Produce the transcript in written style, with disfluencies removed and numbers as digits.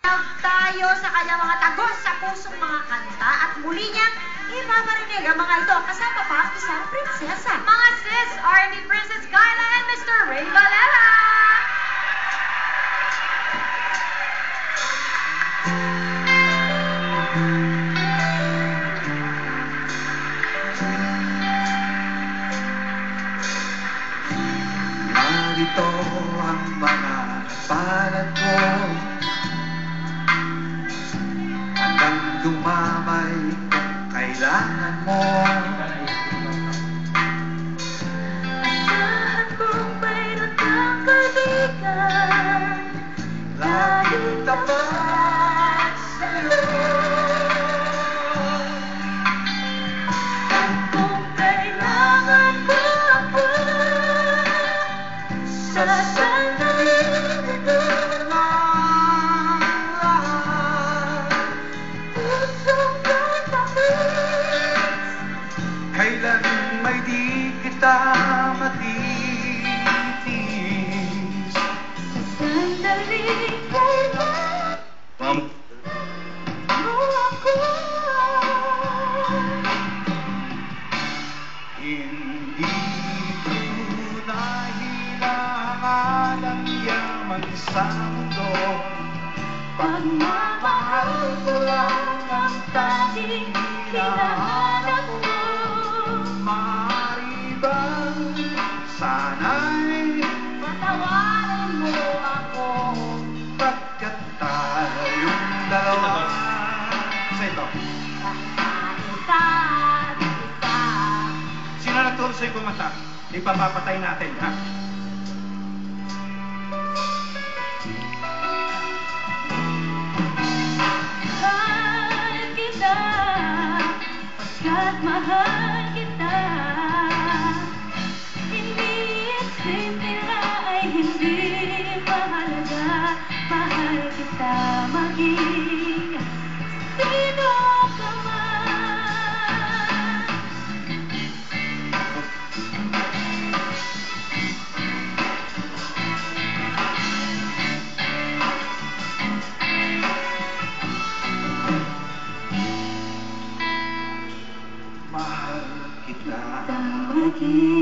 Tayo sa kanyang mga tagos sa pusong mga kanta at muli niyang ipaparinig ang mga ito kasama pa ang isang prinsesa. Mga sis, R&B Princess Kyla and Mr. Ray Valera! Narito ang mga palad mo, hanggang dumamay kung kailangan mo. Asahan kong mayroon kang kaibigan, Laging tapat sa'yo. kung kailangan mo ako, sa sandaling ito lang lahat. pusong katamis. Kailan may di kita matitis. Sandaling kailangan mo ako. Hindi tunay ang yaman sa mundo. Pagmamahal ko lang ang tanging hinahanap mo. Maaari bang sana'y Patawarin mo ako. pagkat tayong dalawa. Sa ito, Isa't isa. sino nagturo sa'yo kumanta? Ipapapatay natin, ha? Mahal kita, pagkat mahal kita. Hindi isip nila ay hindi mahalaga. Mahal kita maging sino ka man. Mahal kita. Maging